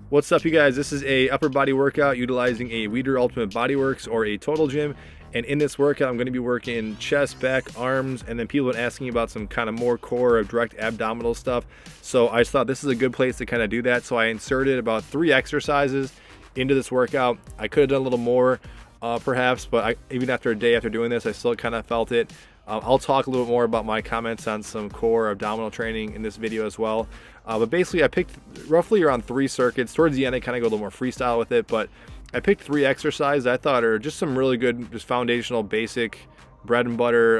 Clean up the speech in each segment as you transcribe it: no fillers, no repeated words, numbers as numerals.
What's up, you guys? This is a upper body workout utilizing a Weider Ultimate Bodyworks or a Total Gym. And in this workout, I'm going to be working chest, back, arms, and then people have been asking about some kind of more core or direct abdominal stuff. So I just thought this is a good place to kind of do that. So I inserted about 3 exercises into this workout. I could have done a little more perhaps, but even after a day after doing this, I still kind of felt it. I'll talk a little bit more about my comments on some core abdominal training in this video as well. But basically, I picked roughly around 3 circuits. Towards the end, I kind of go a little more freestyle with it, but I picked 3 exercises I thought are just some really good, just foundational, basic, bread and butter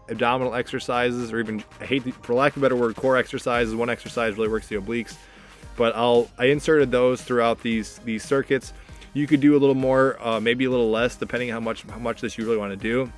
abdominal exercises, or even, for lack of a better word, core exercises. One exercise really works the obliques, but I inserted those throughout these circuits. You could do a little more, maybe a little less, depending on how much this you really want to do.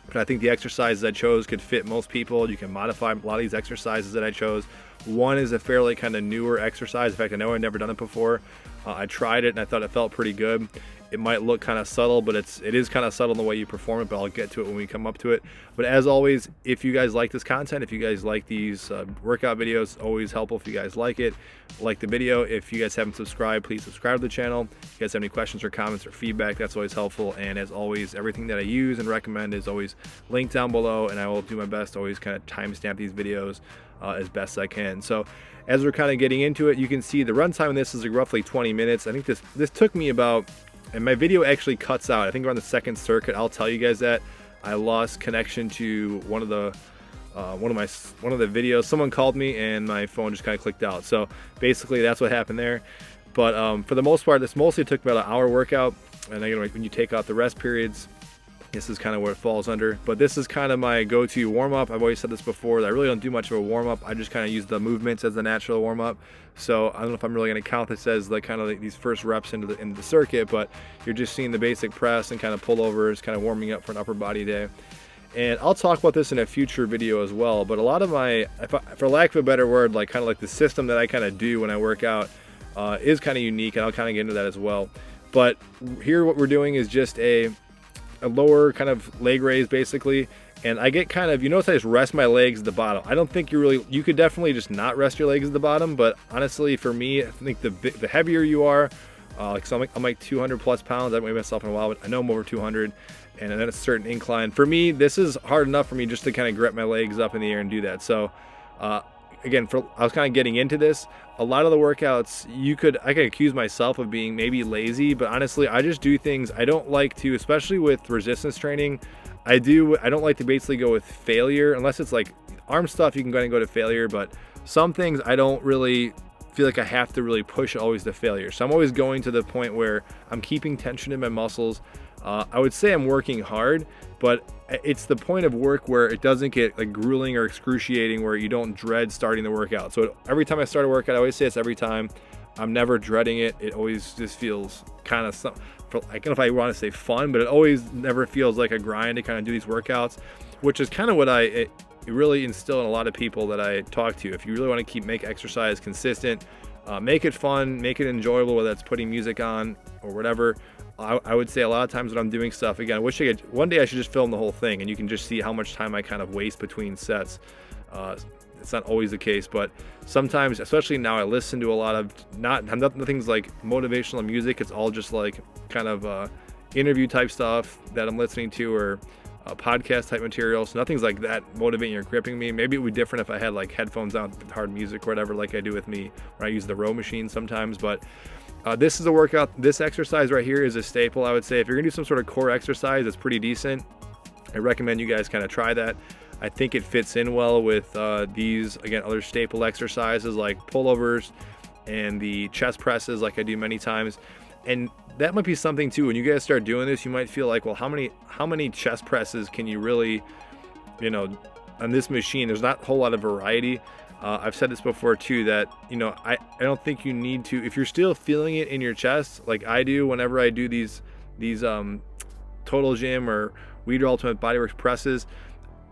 But I think the exercises I chose could fit most people. You can modify a lot of these exercises that I chose. One is a fairly kind of newer exercise. In fact, I know I've never done it before. I tried it and I thought it felt pretty good. It might look kind of subtle, but it is kind of subtle in the way you perform it, but I'll get to it when we come up to it. But as always, if you guys like this content, if you guys like these workout videos, always helpful if you guys like it. Like the video. If you guys haven't subscribed, please subscribe to the channel. If you guys have any questions or comments or feedback, that's always helpful. And as always, everything that I use and recommend is always linked down below, and I will do my best to always kind of timestamp these videos as best I can. So as we're kind of getting into it, you can see the runtime on this is like roughly 20 minutes. I think this took me about, and my video actually cuts out, I think around the 2nd circuit. I'll tell you guys that I lost connection to one of the videos. Someone called me and my phone just kind of clicked out. So basically that's what happened there. But for the most part, this mostly took about an hour workout. And again, when you take out the rest periods, this is kind of where it falls under. But this is kind of my go-to warm-up. I've always said this before, that I really don't do much of a warm-up. I just kind of use the movements as the natural warm-up. So I don't know if I'm really going to count this as like kind of like these first reps into the circuit, but you're just seeing the basic press and kind of pullovers, kind of warming up for an upper body day. And I'll talk about this in a future video as well. But a lot of my, for lack of a better word, like kind of like the system that I kind of do when I work out is kind of unique, and I'll kind of get into that as well. But here what we're doing is just a lower kind of leg raise basically, and I get kind of, you notice I just rest my legs at the bottom. I don't think you could definitely just not rest your legs at the bottom, but honestly for me, I think the heavier you are, so I'm like 200 plus pounds. I haven't weighed myself in a while, but I know I'm over 200, and then a certain incline. For me, this is hard enough for me just to kind of grip my legs up in the air and do that. So again, I was kind of getting into this. A lot of the workouts, I could accuse myself of being maybe lazy, but honestly, I just do things. I don't like to, especially with resistance training, I don't like to basically go with failure, unless it's like arm stuff, you can go ahead and go to failure, but some things I don't really feel like I have to really push always to failure. So I'm always going to the point where I'm keeping tension in my muscles. I would say I'm working hard, but it's the point of work where it doesn't get like grueling or excruciating, where you don't dread starting the workout. So every time I start a workout, I always say this every time, I'm never dreading it. It always just feels kind of, I don't know if I want to say fun, but it always never feels like a grind to kind of do these workouts, which is kind of what it really instill in a lot of people that I talk to. If you really want to make exercise consistent, make it fun, make it enjoyable, whether that's putting music on or whatever. I would say a lot of times when I'm doing stuff, again, I wish one day I should just film the whole thing and you can just see how much time I kind of waste between sets. It's not always the case, but sometimes, especially now, I listen to a lot of nothing's like motivational music. It's all just like kind of interview type stuff that I'm listening to, or podcast type material. So nothing's like that motivating or gripping me. Maybe it would be different if I had like headphones on with hard music or whatever, like I do with me when I use the row machine sometimes. But this is a workout. This exercise right here is a staple, I would say. If you're gonna do some sort of core exercise that's pretty decent, I recommend you guys kind of try that. I think it fits in well with these, again, other staple exercises like pullovers and the chest presses, like I do many times. And that might be something too, when you guys start doing this, you might feel like, well, how many chest presses can you really, on this machine? There's not a whole lot of variety. I've said this before too, that I don't think you need to, if you're still feeling it in your chest like I do whenever I do these Total Gym or Weider Ultimate Bodyworks presses,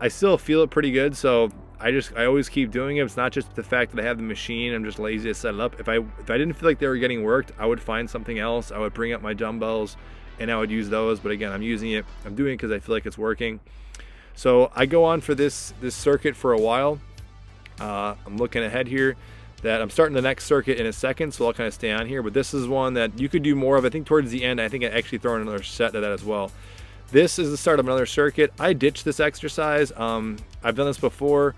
I still feel it pretty good. So I always keep doing it. It's not just the fact that I have the machine, I'm just lazy to set it up. If I didn't feel like they were getting worked, I would find something else. I would bring up my dumbbells and I would use those. But again, I'm doing it because I feel like it's working. So I go on for this circuit for a while. I'm looking ahead here. that I'm starting the next circuit in a second, so I'll kind of stay on here. But this is one that you could do more of. I think towards the end, I think I actually throw in another set of that as well. This is the start of another circuit. I ditched this exercise. I've done this before.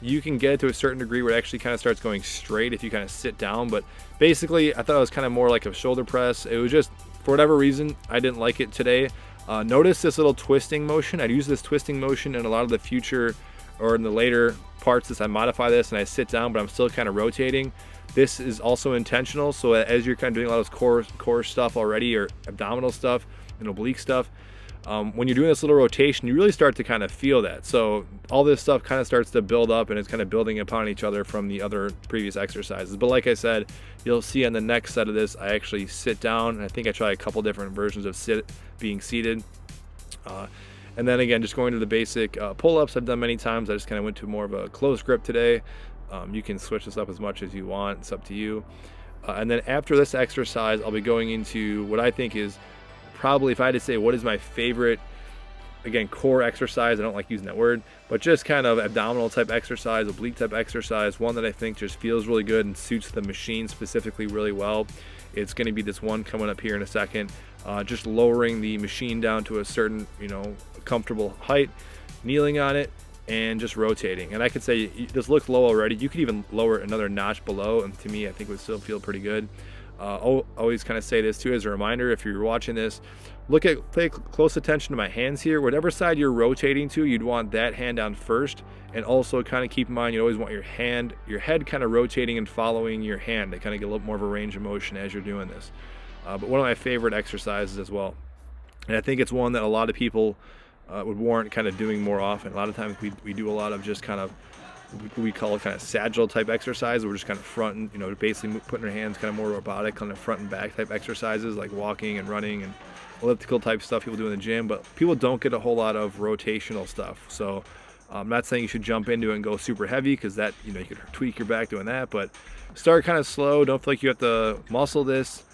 You can get it to a certain degree where it actually kind of starts going straight if you kind of sit down. But basically, I thought it was kind of more like a shoulder press. It was just, for whatever reason, I didn't like it today. Notice this little twisting motion. I'd use this twisting motion in a lot of the future or in the later parts as I modify this and I sit down, but I'm still kind of rotating. This is also intentional, so as you're kind of doing a lot of this core stuff already, or abdominal stuff and oblique stuff, when you're doing this little rotation, you really start to kind of feel that. So all this stuff kind of starts to build up, and it's kind of building upon each other from the other previous exercises. But like I said, you'll see on the next set of this, I actually sit down, and I think I try a couple different versions of being seated. And then again, just going to the basic pull-ups I've done many times. I just kind of went to more of a close grip today. You can switch this up as much as you want. It's up to you. And then after this exercise, I'll be going into what I think is probably, if I had to say what is my favorite, again, core exercise, I don't like using that word, but just kind of abdominal type exercise, oblique type exercise, one that I think just feels really good and suits the machine specifically really well. It's going to be this one coming up here in a second, just lowering the machine down to a certain, comfortable height, kneeling on it, and just rotating. And I could say this looks low already. You could even lower it another notch below, and to me, I think it would still feel pretty good. Always kind of say this too as a reminder, if you're watching this, pay close attention to my hands here. Whatever side you're rotating to, you'd want that hand down first, and also kind of keep in mind you always want your head kind of rotating and following your hand to kind of get a little more of a range of motion as you're doing this. But one of my favorite exercises as well, and I think it's one that a lot of people would warrant kind of doing more often. A lot of times we do a lot of just kind of, we call it kind of sagittal type exercise. We're just kind of front and, basically putting our hands kind of more robotic, kind of front and back type exercises like walking and running and elliptical type stuff people do in the gym, but people don't get a whole lot of rotational stuff. So I'm not saying you should jump into it and go super heavy, because that, you could tweak your back doing that, but start kind of slow. Don't feel like you have to muscle this.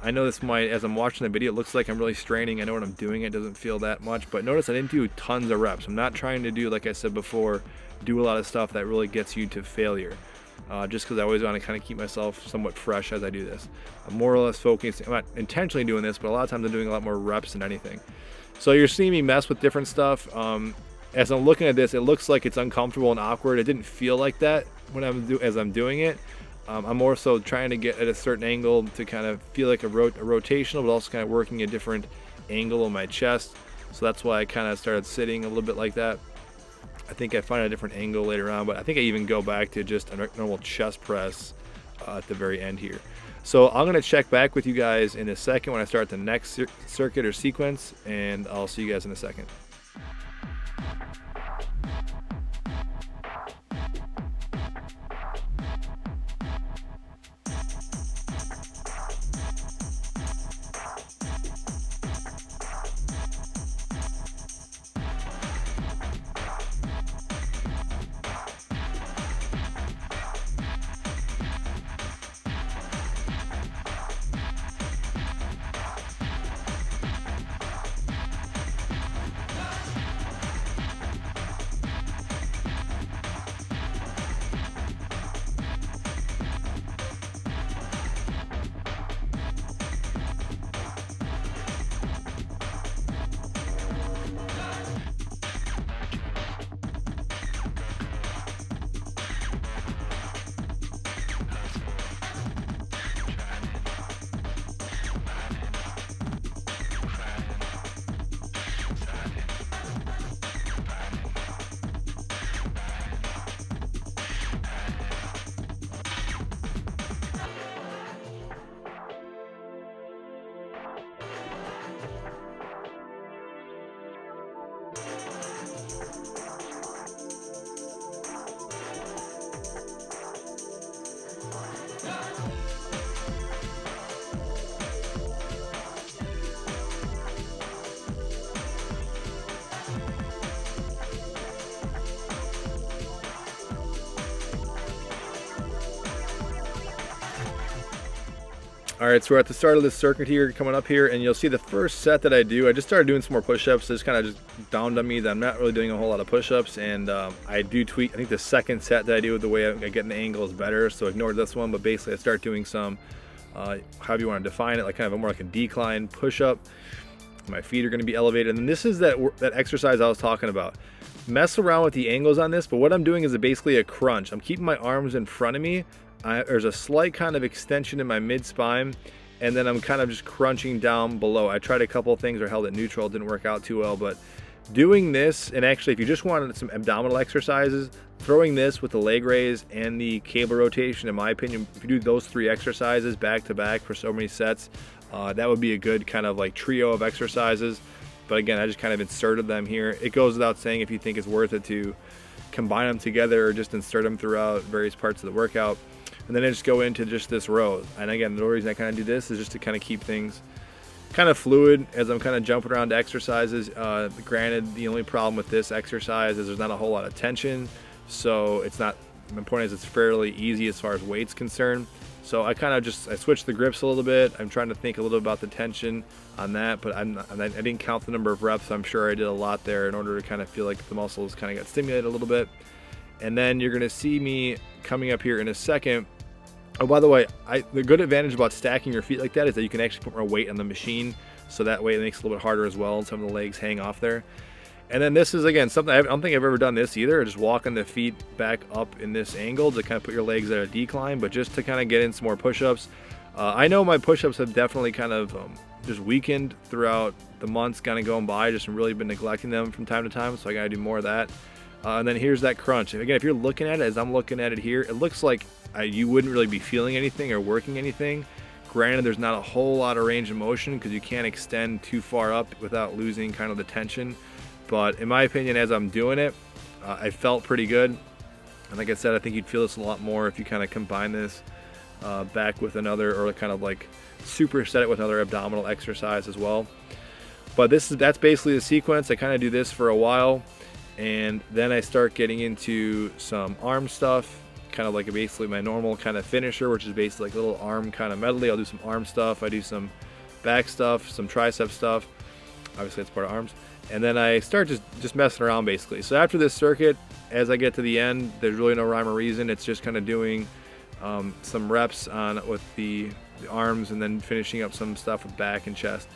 I know this might, as I'm watching the video, it looks like I'm really straining. I know when I'm doing it doesn't feel that much, but notice I didn't do tons of reps. I'm not trying to do, like I said before, do a lot of stuff that really gets you to failure. Just because I always want to kind of keep myself somewhat fresh as I do this. I'm more or less focused. I'm not intentionally doing this, but a lot of times I'm doing a lot more reps than anything. So you're seeing me mess with different stuff. As I'm looking at this, it looks like it's uncomfortable and awkward. It didn't feel like that when as I'm doing it. I'm more so trying to get at a certain angle to kind of feel like a rotational, but also kind of working a different angle on my chest. So that's why I kind of started sitting a little bit like that. I think I find a different angle later on, but I think I even go back to just a normal chest press at the very end here. So I'm going to check back with you guys in a second when I start the next circuit or sequence, and I'll see you guys in a second. All right, so we're at the start of this circuit here, coming up here, and you'll see the first set that I do. I just started doing some more push-ups. This kind of just dawned on me that I'm not really doing a whole lot of push-ups, and I do tweak. I think the second set that I do with the way I get in the angle is better, so ignore this one. But basically, I start doing some, however you want to define it, like kind of more like a decline push-up. My feet are going to be elevated, and this is that exercise I was talking about. Mess around with the angles on this, but what I'm doing is basically a crunch. I'm keeping my arms in front of me. There's a slight kind of extension in my mid-spine, and then I'm kind of just crunching down below. I tried a couple of things or held it neutral, it didn't work out too well, but doing this, and actually if you just wanted some abdominal exercises, throwing this with the leg raise and the cable rotation, in my opinion, if you do those 3 exercises back to back for so many sets, that would be a good kind of like trio of exercises. But again, I just kind of inserted them here. It goes without saying if you think it's worth it to combine them together or just insert them throughout various parts of the workout. And then I just go into just this row. And again, the reason I kind of do this is just to kind of keep things kind of fluid as I'm kind of jumping around to exercises. Granted, the only problem with this exercise is there's not a whole lot of tension. So it's not, my point is it's fairly easy as far as weight's concerned. So I kind of just, I switched the grips a little bit. I'm trying to think a little about the tension on that, but I didn't count the number of reps. I'm sure I did a lot there in order to kind of feel like the muscles kind of got stimulated a little bit. And then you're gonna see me coming up here in a second. Oh, by the way, the good advantage about stacking your feet like that is that you can actually put more weight on the machine, so that way it makes it a little bit harder as well, and some of the legs hang off there. And then this is, again, something I don't think I've ever done this either, just walking the feet back up in this angle to kind of put your legs at a decline, but just to kind of get in some more push-ups. I know my push-ups have definitely kind of just weakened throughout the months kind of going by, just really been neglecting them from time to time, so I gotta do more of that. And then here's that crunch. And again, if you're looking at it as I'm looking at it here, it looks like you wouldn't really be feeling anything or working anything. Granted, there's not a whole lot of range of motion because you can't extend too far up without losing kind of the tension. But in my opinion, as I'm doing it, I felt pretty good. And like I said, I think you'd feel this a lot more if you kind of combine this back with another, or kind of like superset it with another abdominal exercise as well. But that's basically the sequence. I kind of do this for a while, and then I start getting into some arm stuff, kind of like basically my normal kind of finisher, which is basically like a little arm kind of medley. I'll do some arm stuff, I do some back stuff, some tricep stuff. Obviously that's part of arms. And then I start just messing around basically. So after this circuit, as I get to the end, there's really no rhyme or reason. It's just kind of doing some reps with the arms, and then finishing up some stuff with back and chest.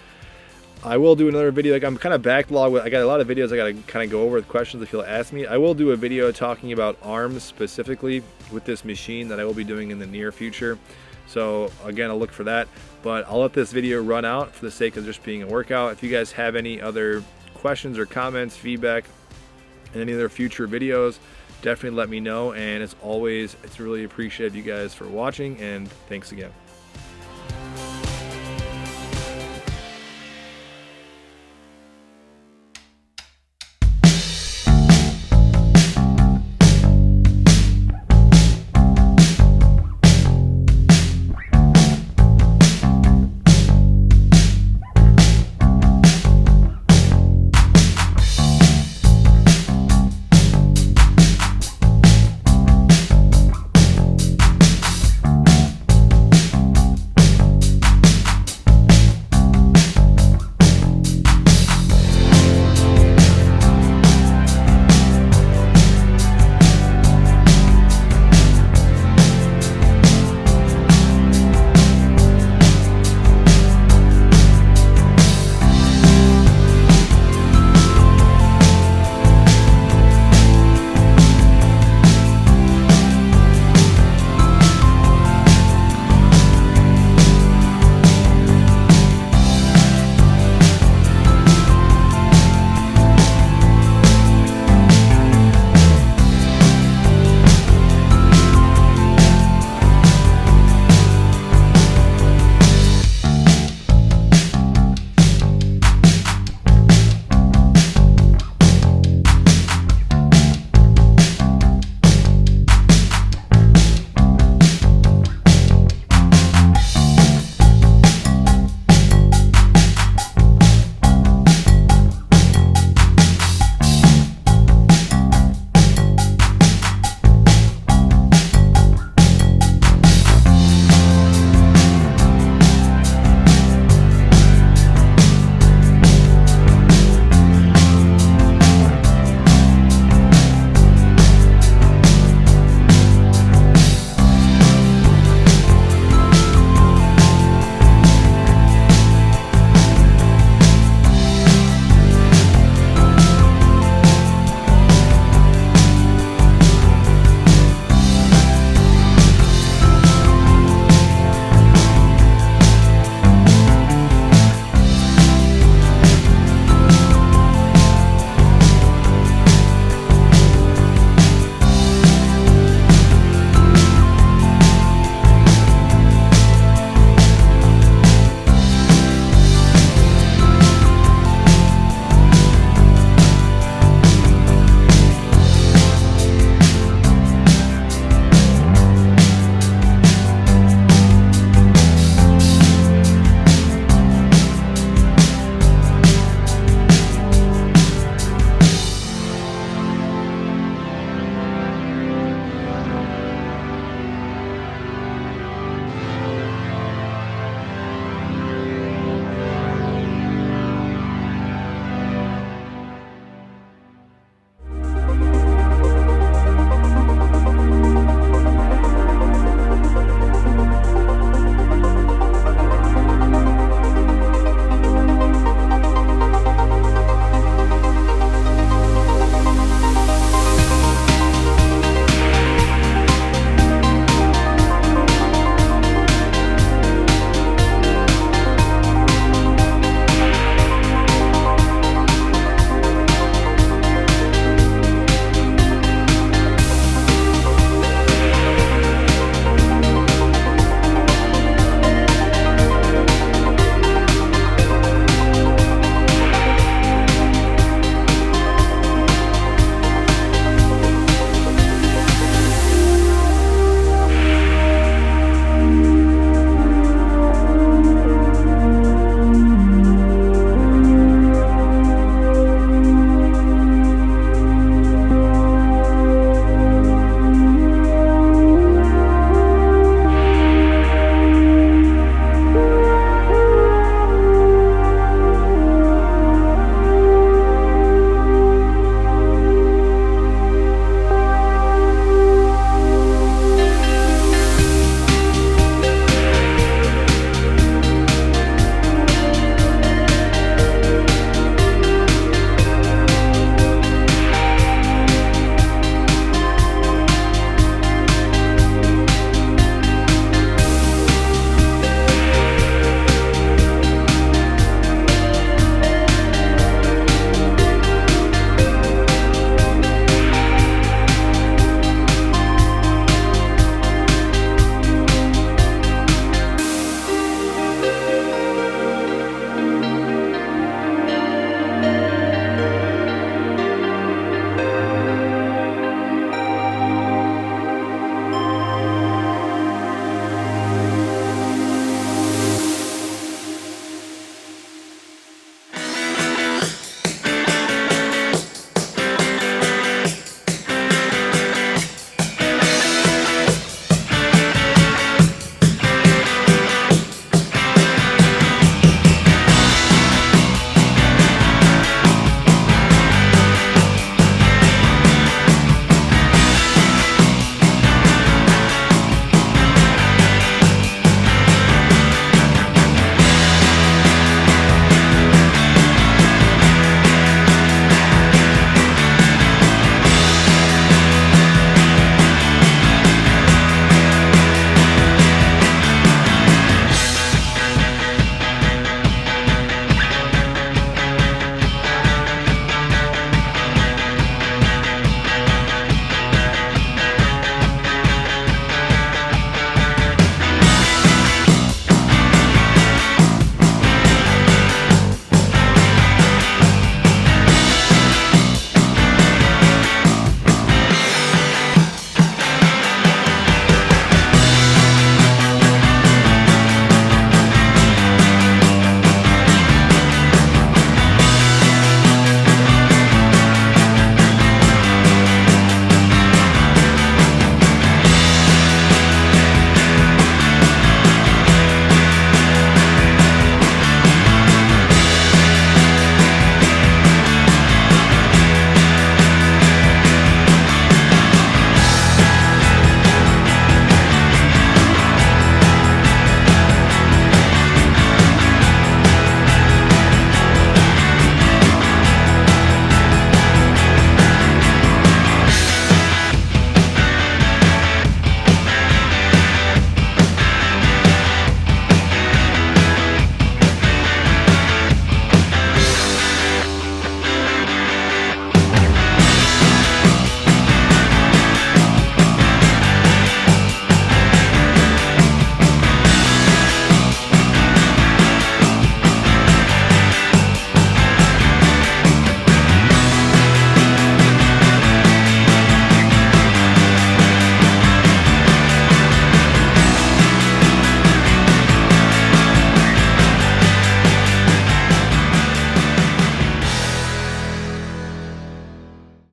I will do another video. Like, I'm kind of backlogged with, I got a lot of videos I got to kind of go over with questions if you'll ask me. I will do a video talking about arms specifically with this machine that I will be doing in the near future. So again, I'll look for that, but I'll let this video run out for the sake of just being a workout. If you guys have any other questions or comments, feedback, and any other future videos, definitely let me know. And as always, it's really appreciated you guys for watching, and thanks again.